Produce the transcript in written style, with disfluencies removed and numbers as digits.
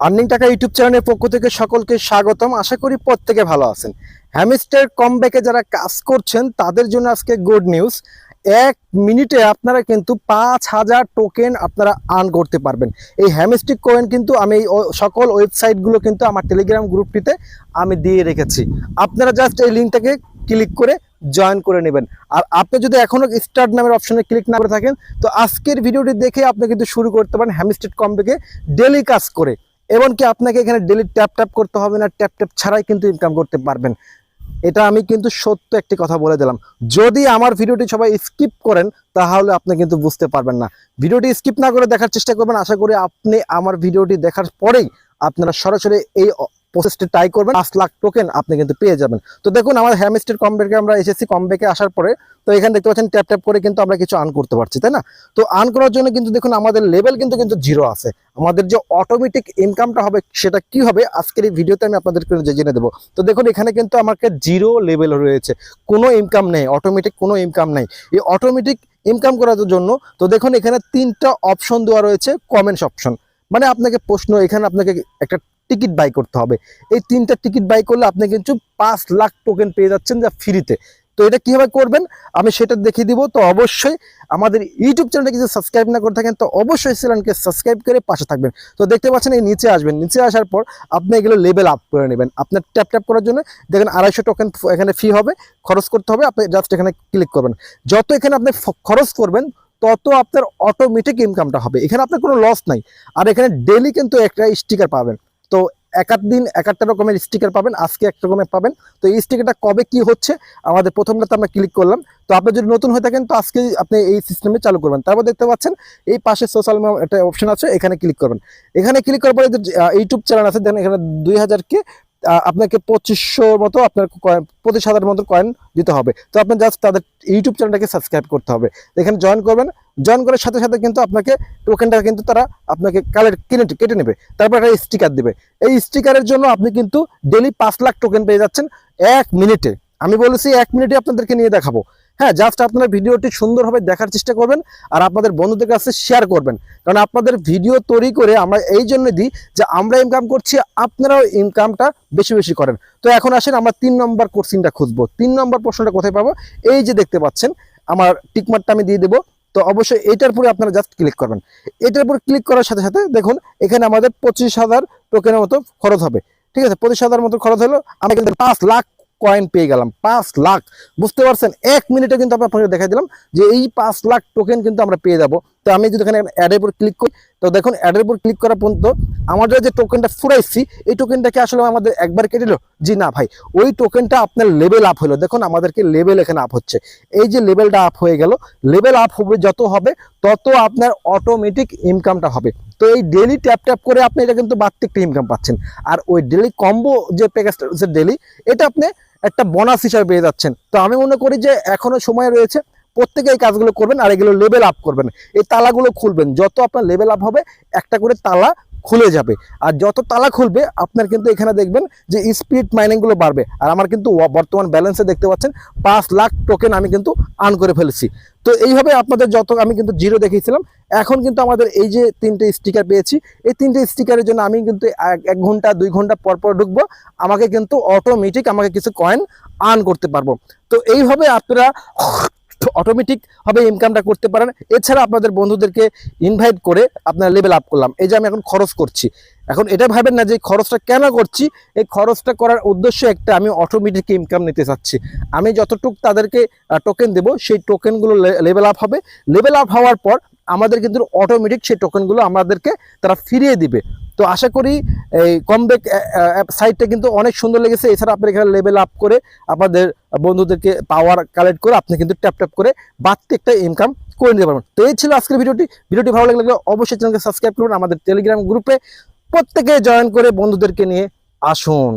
Earning টাকা YouTube চ্যানেলের পক্ষ থেকে সকলকে স্বাগতম। আশা করি প্রত্যেকে ভালো আছেন। হ্যামস্টার কমব্যাকে যারা কাজ করছেন তাদের জন্য আজকে গুড নিউজ। 1 মিনিটে আপনারা কিন্তু 5,000 টোকেন আপনারা আর্ন করতে পারবেন। এই হ্যামস্টিক কয়েন কিন্তু আমি এই সকল ওয়েবসাইটগুলো কিন্তু আমার টেলিগ্রাম গ্রুপটিতে আমি দিয়ে রেখেছি। আপনারা জাস্ট এই লিঙ্কটাকে ক্লিক করে জয়েন করে নেবেন। আর আপনি যদি এখনো স্টার্ট নামের অপশনে ক্লিক না করে থাকেন তো আজকের ভিডিওটি দেখে আপনি কিন্তু শুরু করতে পারেন হ্যামস্টার কমব্যাকে ডেলি কাজ করে। এমনকি আপনাকে এখানে ডেলি ট্যাপ করতে হবে না, ট্যাপ ছাড়াই কিন্তু ইনকাম করতে পারবেন। এটা আমি কিন্তু সত্য একটি কথা বলে দিলাম। যদি আমার ভিডিওটি সবাই স্কিপ করেন তাহলে আপনি কিন্তু বুঝতে পারবেন না। ভিডিওটি স্কিপ না করে দেখার চেষ্টা করবেন। আশা করি আপনি আমার ভিডিওটি দেখার পরেই আপনারা সরাসরি এই প্রসেসটি ট্রাই করবেন। 5 লাখ টোকেন আপনি কিন্তু পেয়ে যাবেন। তো দেখুন আমার হ্যামস্টার কমব্যাকে আমরা এসেছি। কমব্যাকে আসার পরে তো এখানে দেখতে পাচ্ছেন ট্যাপ করে কিন্তু আমরা কিছু আর্ন করতে পারছি, তাই না? তো আর্ন করার জন্য কিন্তু দেখুন আমাদের লেভেল কিন্তু জিরো আছে। আমাদের যে অটোমেটিক ইনকামটা হবে সেটা কি হবে আজকের এই ভিডিওতে আমি আপনাদেরকে জেনে দেবো। তো দেখুন এখানে কিন্তু আমাকে জিরো লেভেল রয়েছে, কোনো ইনকাম নেই, অটোমেটিক কোনো ইনকাম নেই। এই অটোমেটিক ইনকাম করার জন্য তো দেখুন এখানে 3টা অপশন দেওয়া রয়েছে। কমেন্টস অপশন মানে আপনাকে প্রশ্ন, এখানে আপনাকে একটা টিকিট বাই করতে হবে। এই 3টা টিকিট বাই করলে আপনি কিন্তু 5 লাখ টোকেন পেয়ে যাচ্ছেন যা ফ্রিতে। তো এটা কিভাবে করবেন আমি সেটা দেখিয়ে দিব। তো অবশ্যই আমাদের ইউটিউব চ্যানেলটা যদি সাবস্ক্রাইব না করে থাকেন তো অবশ্যই চ্যানেলকে সাবস্ক্রাইব করে পাশে থাকবেন। তো দেখতে পাচ্ছেন এই নিচে আসবেন, নিচে আসার পর আপনি এগুলো লেভেল আপ করে নেবেন। আপনার ট্যাপ করার জন্য দেখেন 250 টোকেন এখানে ফি হবে, খরচ করতে হবে। আপনি জাস্ট এখানে ক্লিক করবেন। যত এখানে আপনি খরচ করবেন তত আপনার অটোমেটিক ইনকামটা হবে। এখানে আপনার কোনো লস নাই। আর এখানে ডেলি কিন্তু একটা স্টিকার পাবেন। তো এক দিন এক একটা রকমের স্টিকার পাবেন, আজকে এক রকমের পাবেন। তো এই স্টিকারটা কবে কি হচ্ছে আমাদের প্রথমটাতে আমরা ক্লিক করলাম। তো আপনি যদি নতুন হয়ে থাকেন তো আজকে আপনি এই সিস্টেমে চালু করবেন। তারপর দেখতে পাচ্ছেন এই পাশে সোশ্যাল মিডিয়া একটা অপশন আছে, এখানে ক্লিক করবেন। এখানে ক্লিক করার পরে ইউটিউব চ্যানেল আছে, দেখেন এখানে 2000 কে আপনাকে 2500 মতো আপনার 25,000 মতো কয়েন দিতে হবে। তো আপনি জাস্ট তাদের ইউটিউব চ্যানেলটাকে সাবস্ক্রাইব করতে হবে। এখানে জয়েন করবেন। জয়েন করার সাথে সাথে কিন্তু আপনাকে টোকেনটা কিন্তু তারা আপনাকে কেটে নেবে, তারপর একটা স্টিকার দিবে। এই স্টিকারের জন্য আপনি কিন্তু ডেলি 5 লাখ টোকেন পেয়ে যাচ্ছেন 1 মিনিটে। আমি বলেছি 1 মিনিটে আপনাদেরকে নিয়ে দেখাবো। হ্যাঁ, জাস্ট আপনার ভিডিওটি সুন্দরভাবে দেখার চেষ্টা করবেন আর আপনাদের বন্ধুদের কাছে শেয়ার করবেন। কারণ আপনাদের ভিডিও তৈরি করে আমরা এই জন্য দিই যে আমরা ইনকাম করছি, আপনারাও ইনকামটা বেশি বেশি করেন। তো এখন আসেন আমরা 3 নম্বর কোশ্চেনটা খুঁজবো। 3 নম্বর প্রশ্নটা কোথায় পাবো? এই যে দেখতে পাচ্ছেন আমার টিকমার্কটা আমি দিয়ে দেবো। তো অবশ্যই এটার উপরে আপনারা জাস্ট ক্লিক করবেন। এটার উপর ক্লিক করার সাথে সাথে দেখুন এখানে আমাদের 25,000 টোকেনের মতো খরচ হবে। ঠিক আছে, 25,000 মতো খরচ হলো, আমরা কিন্তু 5 লাখ কয়েন পেয়ে গেলাম। 5 লাখ, বুঝতে পারছেন? 1 মিনিটে কিন্তু আপনাকে দেখাই দিলাম যে এই 5 লাখ টোকেন কিন্তু আমরা পেয়ে যাবো। তো আমি যদি এখানে অ্যাডের উপর ক্লিক করি তো দেখুন অ্যাডের উপর ক্লিক করা পর্যন্ত আমাদের যে টোকেনটা ফুরাইছি এই টোকেনটাকে আসলে আমাদের একবার কেটে দিল? জি না ভাই, ওই টোকেনটা আপনার লেভেল আপ হলো। দেখুন আমাদেরকে লেভেল এখানে আপ হচ্ছে, এই যে লেভেলটা আপ হয়ে গেল। লেভেল আপ হবে যত হবে তত আপনার অটোমেটিক ইনকামটা হবে। তো এই ডেলি ট্যাপ করে আপনি এটা কিন্তু বাড়তি একটা ইনকাম পাচ্ছেন। আর ওই ডেলি কম্বো যে প্যাকেজটা হচ্ছে ডেলি, এটা আপনি একটা বোনাস হিসাবে পেয়ে যাচ্ছেন। তো আমি মনে করি যে এখনো সময় রয়েছে, প্রত্যেকে এই কাজগুলো করবেন আর এগুলো লেভেল আপ করবেন। এই তালাগুলো খুলবেন, যত আপনার লেভেল আপ হবে একটা করে তালা খুলে যাবে। আর যত তালা খুলবে আপনার কিন্তু এখানে দেখবেন যে স্পিড মাইনিংগুলো বাড়বে। আর আমার কিন্তু বর্তমান ব্যালেন্সে দেখতে পাচ্ছেন 5 লাখ টোকেন আমি কিন্তু আর্ন করে ফেলেছি। তো এইভাবে আপনাদের যত আমি কিন্তু জিরো দেখিয়েছিলাম, এখন কিন্তু আমাদের এই যে 3টে স্টিকার পেয়েছি, এই 3টে স্টিকারের জন্য আমি কিন্তু 1 ঘন্টা 2 ঘন্টা পর ঢুকবো, আমাকে কিন্তু অটোমেটিক আমাকে কিছু কয়েন আর্ন করতে পারবো। তো এইভাবে আপনারা অটোমেটিক হবে ইনকামটা করতে পারেন। এছাড়া আপনাদের বন্ধুদেরকে ইনভাইট করে আপনারা লেভেল আপ করলাম। এই যে আমি এখন খরচ করছি, এখন এটা ভাবেন না যে খরচটা কেন করছি। এই খরচটা করার উদ্দেশ্য একটা, আমি অটোমেটিক ইনকাম নিতে চাচ্ছি। আমি যতটুকু তাদেরকে টোকেন দেব সেই টোকেনগুলো লেভেল আপ হবে। লেভেল আপ হওয়ার পর আমাদের কিন্তু অটোমেটিক সেই টোকেনগুলো আমাদেরকে তারা ফিরিয়ে দিবে। তো আশা করি এই কমব্যাক সাইটটা কিন্তু অনেক সুন্দর লেগেছে। এছাড়া আপনি এখানে লেভেল আপ করে আপনাদের বন্ধুদেরকে পাওয়ার কালেক্ট করে আপনি কিন্তু ট্যাপ করে বাড়তি একটা ইনকাম করে নিতে পারবেন। তো এই ছিল আজকের ভিডিওটি ভালো লাগলে অবশ্যই চ্যানেলকে সাবস্ক্রাইব করুন। আমাদের টেলিগ্রাম গ্রুপে প্রত্যেকে জয়েন করে বন্ধুদেরকে নিয়ে আসুন।